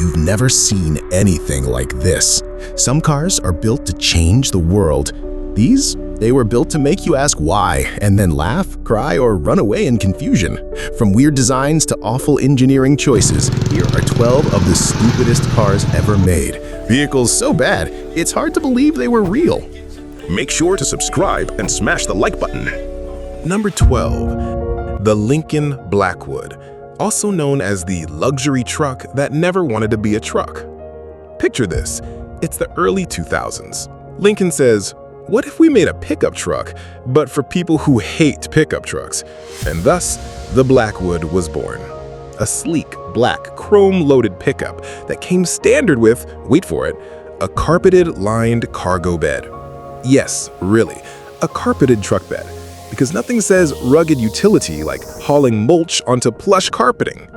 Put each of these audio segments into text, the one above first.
you've never seen anything like this. Some cars are built to change the world. These, they were built to make you ask why, and then laugh, cry, or run away in confusion. From weird designs to awful engineering choices, here are 12 of the stupidest cars ever made. Vehicles so bad, it's hard to believe they were real. Make sure to subscribe and smash the like button. Number 12. The Lincoln Blackwood, also known as the luxury truck that never wanted to be a truck. Picture this. It's the early 2000s. Lincoln says, what if we made a pickup truck, but for people who hate pickup trucks? And thus, the Blackwood was born. A sleek, black, chrome-loaded pickup that came standard with, wait for it, a carpeted lined cargo bed. Yes, really, a carpeted truck bed. Because nothing says rugged utility like hauling mulch onto plush carpeting.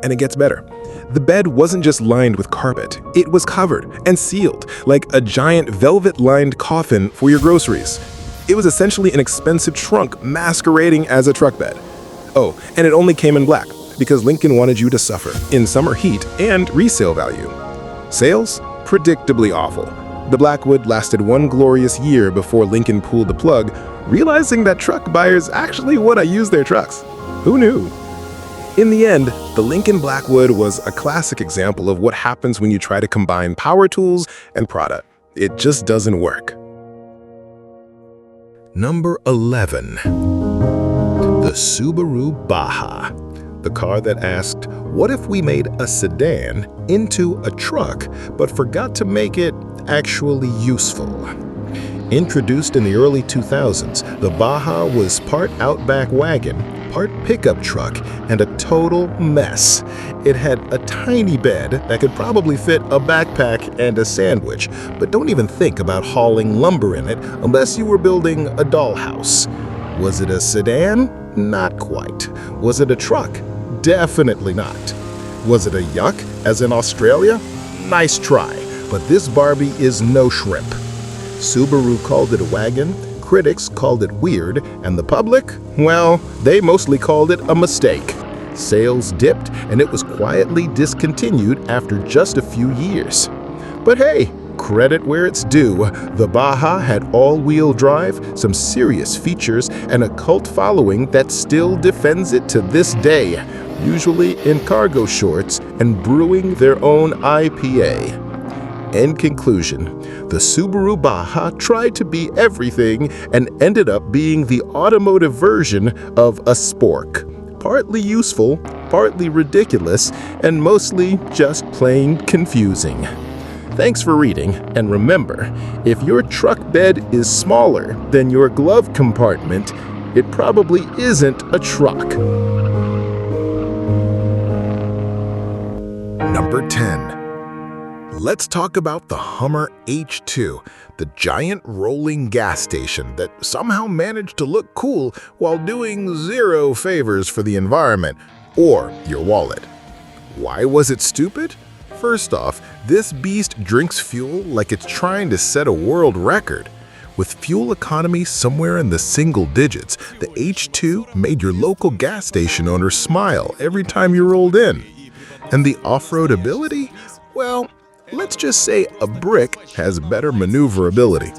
And it gets better. The bed wasn't just lined with carpet, it was covered and sealed like a giant velvet-lined coffin for your groceries. It was essentially an expensive trunk masquerading as a truck bed. Oh, and it only came in black because Lincoln wanted you to suffer in summer heat and resale value. Sales? Predictably awful. The Blackwood lasted one glorious year before Lincoln pulled the plug, realizing that truck buyers actually want to use their trucks. Who knew? In the end, the Lincoln Blackwood was a classic example of what happens when you try to combine power tools and product. It just doesn't work. Number 11. The Subaru Baja. The car that asked, what if we made a sedan into a truck, but forgot to make it actually useful? Introduced in the early 2000s, the Baja was part Outback wagon, part pickup truck, and a total mess. It had a tiny bed that could probably fit a backpack and a sandwich, but don't even think about hauling lumber in it unless you were building a dollhouse. Was it a sedan? Not quite. Was it a truck? Definitely not. Was it a yuck, as in Australia? Nice try, but this Barbie is no shrimp. Subaru called it a wagon, critics called it weird, and the public, well, they mostly called it a mistake. Sales dipped, and it was quietly discontinued after just a few years. But hey, credit where it's due. The Baja had all-wheel drive, some serious features, and a cult following that still defends it to this day, usually in cargo shorts and brewing their own IPA. In conclusion, the Subaru Baja tried to be everything and ended up being the automotive version of a spork. Partly useful, partly ridiculous, and mostly just plain confusing. Thanks for reading, and remember, if your truck bed is smaller than your glove compartment, it probably isn't a truck. Number 10. Let's talk about the Hummer H2, the giant rolling gas station that somehow managed to look cool while doing zero favors for the environment or your wallet. Why was it stupid? First off, this beast drinks fuel like it's trying to set a world record. With fuel economy somewhere in the single digits, the H2 made your local gas station owner smile every time you rolled in. And the off-road ability? Well, let's just say a brick has better maneuverability.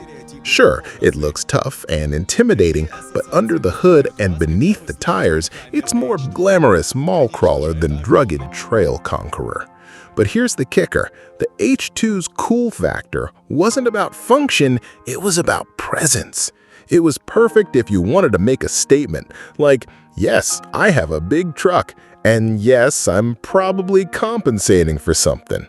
Sure, it looks tough and intimidating, but under the hood and beneath the tires, it's more glamorous mall crawler than drugged trail conqueror. But here's the kicker. The H2's cool factor wasn't about function, it was about presence. It was perfect if you wanted to make a statement, like, yes, I have a big truck, and yes, I'm probably compensating for something.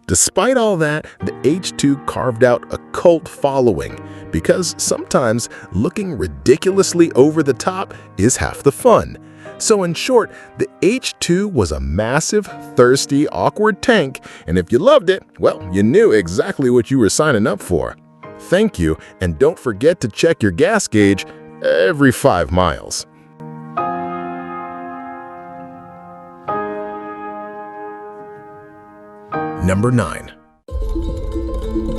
Despite all that, the H2 carved out a cult following, because sometimes looking ridiculously over the top is half the fun. So in short, the H2 was a massive, thirsty, awkward tank, and if you loved it, well, you knew exactly what you were signing up for. Thank you, and don't forget to check your gas gauge every 5 miles. Number 9.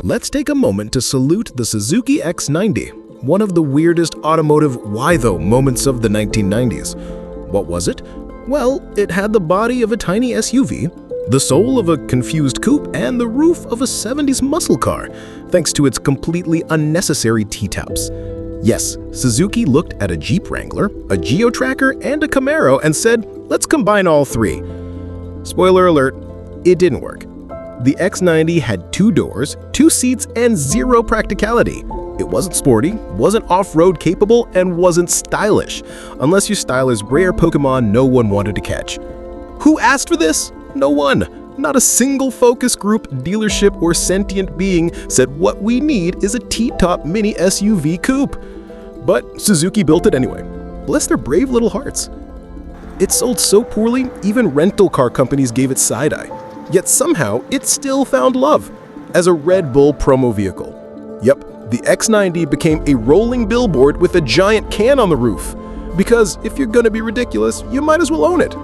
Let's take a moment to salute the Suzuki X90, one of the weirdest automotive why though moments of the 1990s. What was it? Well, it had the body of a tiny SUV, the soul of a confused coupe, and the roof of a 70s muscle car, thanks to its completely unnecessary T-tops. Yes, Suzuki looked at a Jeep Wrangler, a Geo Tracker, and a Camaro and said, let's combine all three. Spoiler alert, it didn't work. The X90 had 2 doors, 2 seats, and 0 practicality. It wasn't sporty, wasn't off-road capable, and wasn't stylish, unless your style is rare Pokemon no one wanted to catch. Who asked for this? No one. Not a single focus group, dealership, or sentient being said what we need is a T-top mini SUV coupe. But Suzuki built it anyway. Bless their brave little hearts. It sold so poorly, even rental car companies gave it side-eye. Yet somehow, it still found love as a Red Bull promo vehicle. Yep, the X90 became a rolling billboard with a giant can on the roof. Because if you're gonna be ridiculous, you might as well own it.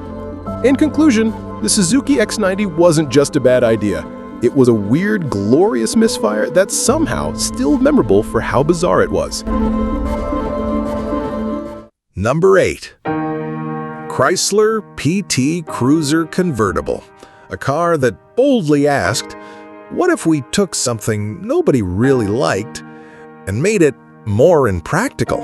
In conclusion, the Suzuki X90 wasn't just a bad idea. It was a weird, glorious misfire that's somehow still memorable for how bizarre it was. Number 8. Chrysler PT Cruiser Convertible. A car that boldly asked, what if we took something nobody really liked and made it more impractical?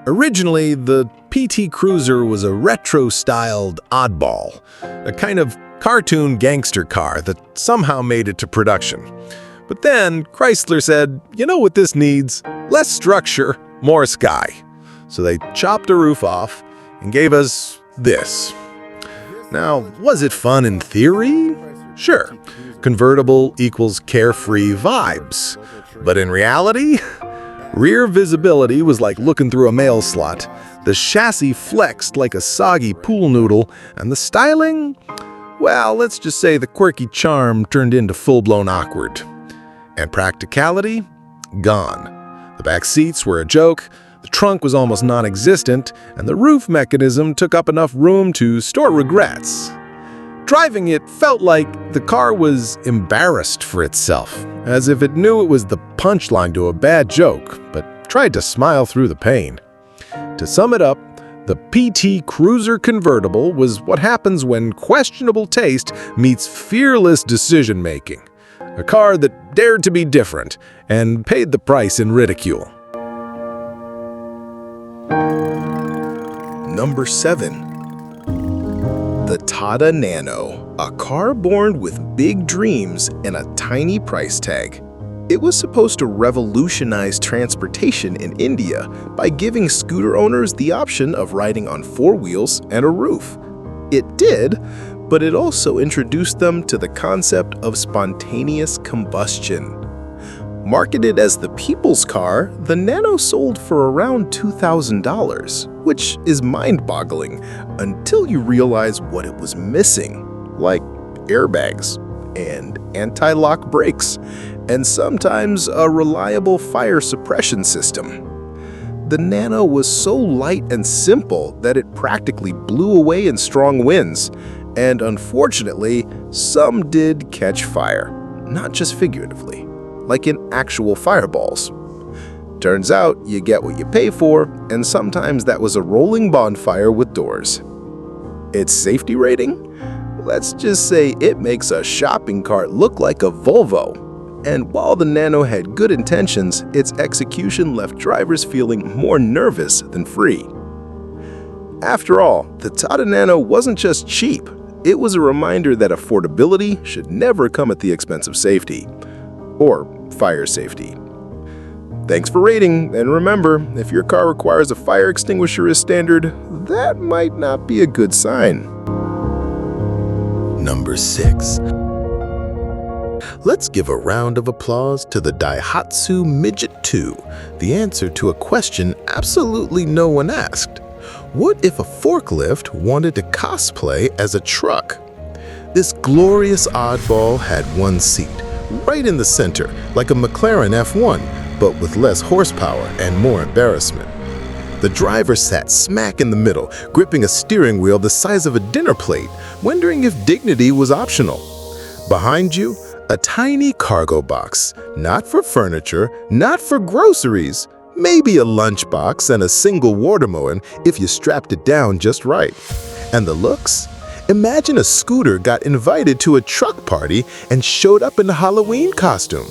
Originally, the PT Cruiser was a retro-styled oddball, a kind of cartoon gangster car that somehow made it to production. But then Chrysler said, you know what this needs? Less structure, more sky. So they chopped a roof off and gave us this. Now, was it fun in theory? Sure, convertible equals carefree vibes. But in reality, rear visibility was like looking through a mail slot. The chassis flexed like a soggy pool noodle, and the styling, well, let's just say the quirky charm turned into full-blown awkward. And practicality? Gone. The back seats were a joke. The trunk was almost non-existent, and the roof mechanism took up enough room to store regrets. Driving it felt like the car was embarrassed for itself, as if it knew it was the punchline to a bad joke, but tried to smile through the pain. To sum it up, the PT Cruiser Convertible was what happens when questionable taste meets fearless decision-making. A car that dared to be different and paid the price in ridicule. Number 7. The Tata Nano, a car born with big dreams and a tiny price tag. It was supposed to revolutionize transportation in India by giving scooter owners the option of riding on 4 wheels and a roof. It did, but it also introduced them to the concept of spontaneous combustion. Marketed as the people's car, the Nano sold for around $2,000, which is mind-boggling until you realize what it was missing, like airbags and anti-lock brakes, and sometimes a reliable fire suppression system. The Nano was so light and simple that it practically blew away in strong winds, and unfortunately, some did catch fire, not just figuratively, like in actual fireballs. Turns out you get what you pay for, and sometimes that was a rolling bonfire with doors. Its safety rating? Let's just say it makes a shopping cart look like a Volvo. And while the Nano had good intentions, its execution left drivers feeling more nervous than free. After all, the Tata Nano wasn't just cheap, it was a reminder that affordability should never come at the expense of safety. Or fire safety. Thanks for rating, and remember, if your car requires a fire extinguisher as standard, that might not be a good sign. Number 6. Let's give a round of applause to the Daihatsu Midget 2, the answer to a question absolutely no one asked. What if a forklift wanted to cosplay as a truck? This glorious oddball had one seat, right in the center, like a McLaren F1, but with less horsepower and more embarrassment. The driver sat smack in the middle, gripping a steering wheel the size of a dinner plate, wondering if dignity was optional. Behind you, a tiny cargo box, not for furniture, not for groceries, maybe a lunchbox and a single watermelon if you strapped it down just right. And the looks? Imagine a scooter got invited to a truck party and showed up in a Halloween costume.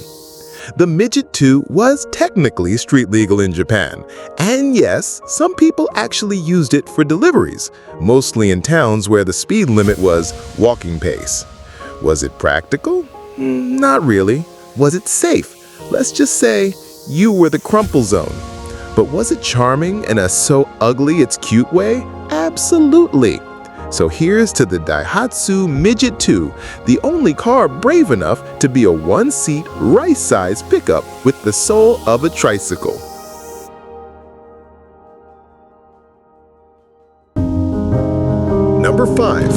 The Midget 2 was technically street legal in Japan, and yes, some people actually used it for deliveries, mostly in towns where the speed limit was walking pace. Was it practical? Not really. Was it safe? Let's just say you were the crumple zone. But was it charming in a so ugly it's cute way? Absolutely. So here's to the Daihatsu Midget 2, the only car brave enough to be a one-seat, right-size pickup with the soul of a tricycle. Number 5.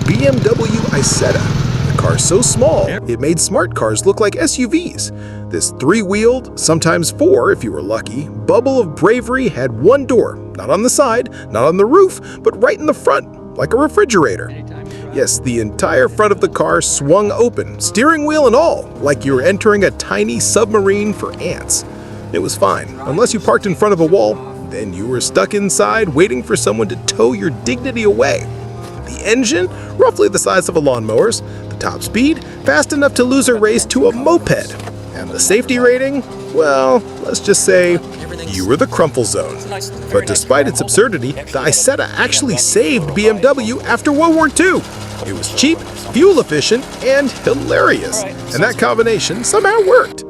BMW Isetta. The car's so small, it made smart cars look like SUVs. This three-wheeled, sometimes four if you were lucky, bubble of bravery had one door, not on the side, not on the roof, but right in the front, like a refrigerator. Yes, the entire front of the car swung open, steering wheel and all, like you were entering a tiny submarine for ants. It was fine, unless you parked in front of a wall, then you were stuck inside waiting for someone to tow your dignity away. The engine, roughly the size of a lawnmower's, the top speed, fast enough to lose a race to a moped. And the safety rating, well, let's just say you were the crumple zone. But despite its absurdity, the Isetta actually saved BMW after World War II. It was cheap, fuel efficient, and hilarious. And that combination somehow worked.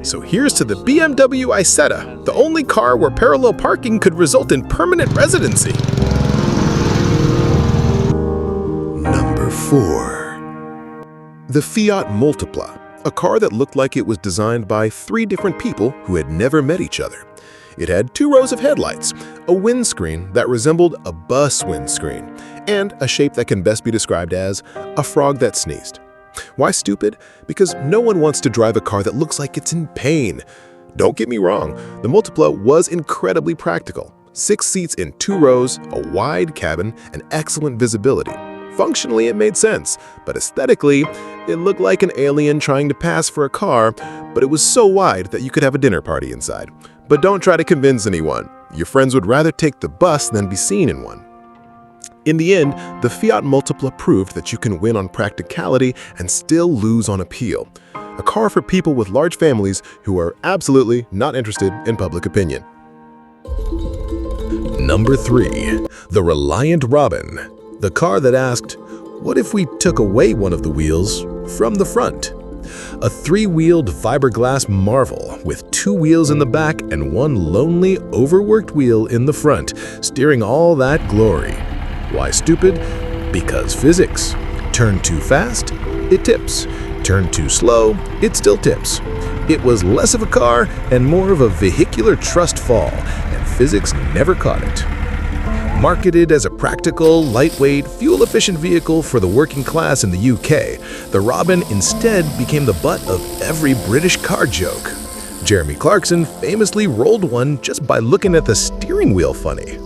So here's to the BMW Isetta, the only car where parallel parking could result in permanent residency. Number 4. The Fiat Multipla, a car that looked like it was designed by 3 different people who had never met each other. It had 2 rows of headlights, a windscreen that resembled a bus windscreen, and a shape that can best be described as a frog that sneezed. Why stupid? Because no one wants to drive a car that looks like it's in pain. Don't get me wrong, the Multipla was incredibly practical. 6 seats in 2 rows, a wide cabin, and excellent visibility. Functionally, it made sense, but aesthetically, it looked like an alien trying to pass for a car, but it was so wide that you could have a dinner party inside. But don't try to convince anyone. Your friends would rather take the bus than be seen in one. In the end, the Fiat Multipla proved that you can win on practicality and still lose on appeal. A car for people with large families who are absolutely not interested in public opinion. Number 3. The Reliant Robin. The car that asked, what if we took away one of the wheels from the front? A 3-wheeled fiberglass marvel with 2 wheels in the back and 1 lonely, overworked wheel in the front, steering all that glory. Why stupid? Because physics. Turn too fast, it tips. Turn too slow, it still tips. It was less of a car and more of a vehicular trust fall, and physics never caught it. Marketed as a practical, lightweight, fuel-efficient vehicle for the working class in the UK, the Robin instead became the butt of every British car joke. Jeremy Clarkson famously rolled one just by looking at the steering wheel funny.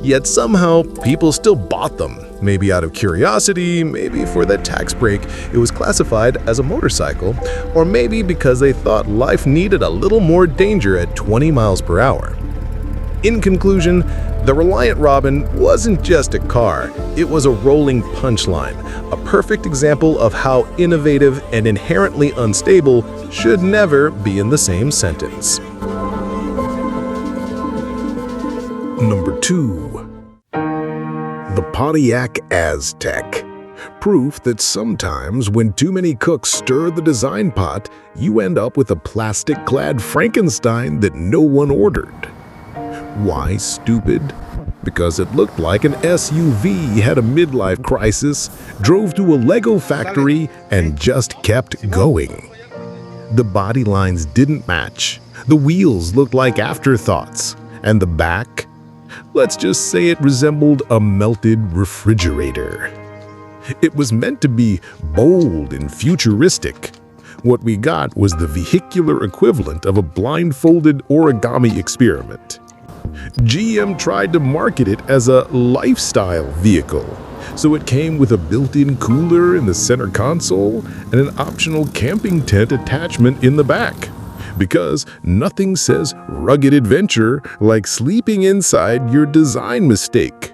Yet somehow, people still bought them. Maybe out of curiosity, maybe for that tax break it was classified as a motorcycle, or maybe because they thought life needed a little more danger at 20 miles per hour. In conclusion, the Reliant Robin wasn't just a car, it was a rolling punchline, a perfect example of how innovative and inherently unstable should never be in the same sentence. Number 2. The Pontiac Aztec. Proof that sometimes when too many cooks stir the design pot, you end up with a plastic-clad Frankenstein that no one ordered. Why stupid? Because it looked like an SUV had a midlife crisis, drove to a Lego factory, and just kept going. The body lines didn't match, the wheels looked like afterthoughts, and the back? Let's just say it resembled a melted refrigerator. It was meant to be bold and futuristic. What we got was the vehicular equivalent of a blindfolded origami experiment. GM tried to market it as a lifestyle vehicle, so it came with a built-in cooler in the center console and an optional camping tent attachment in the back. Because nothing says rugged adventure like sleeping inside your design mistake.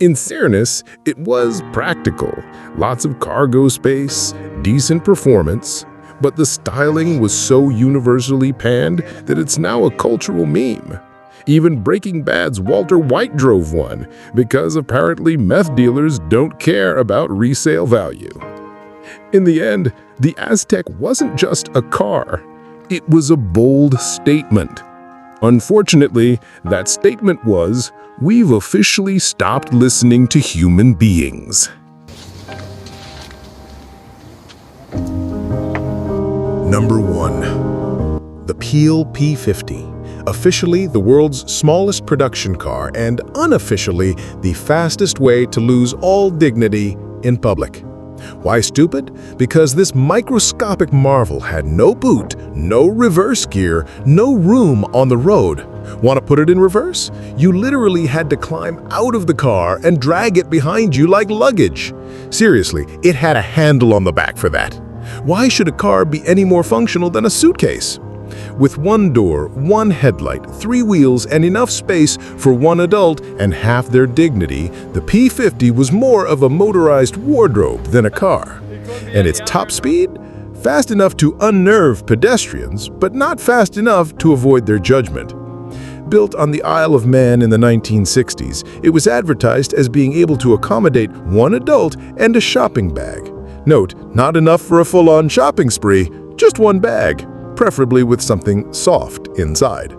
In fairness, it was practical. Lots of cargo space, decent performance, but the styling was so universally panned that it's now a cultural meme. Even Breaking Bad's Walter White drove one, because apparently meth dealers don't care about resale value. In the end, the Aztec wasn't just a car. It was a bold statement. Unfortunately, that statement was, we've officially stopped listening to human beings. Number 1. The Peel P50. Officially the world's smallest production car and unofficially the fastest way to lose all dignity in public. Why stupid? Because this microscopic marvel had no boot, no reverse gear, no room on the road. Want to put it in reverse? You literally had to climb out of the car and drag it behind you like luggage. Seriously, it had a handle on the back for that. Why should a car be any more functional than a suitcase? With one door, one headlight, 3 wheels, and enough space for one adult and half their dignity, the P50 was more of a motorized wardrobe than a car. And its top speed? Fast enough to unnerve pedestrians, but not fast enough to avoid their judgment. Built on the Isle of Man in the 1960s, it was advertised as being able to accommodate one adult and a shopping bag. Note, not enough for a full-on shopping spree, just one bag, preferably with something soft inside.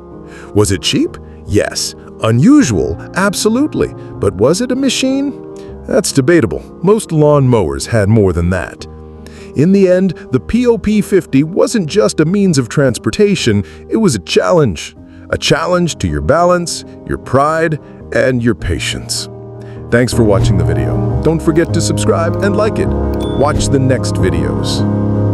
Was it cheap? Yes. Unusual? Absolutely. But was it a machine? That's debatable. Most lawn mowers had more than that. In the end, the POP50 wasn't just a means of transportation, it was a challenge. A challenge to your balance, your pride, and your patience. Thanks for watching the video. Don't forget to subscribe and like it. Watch the next videos.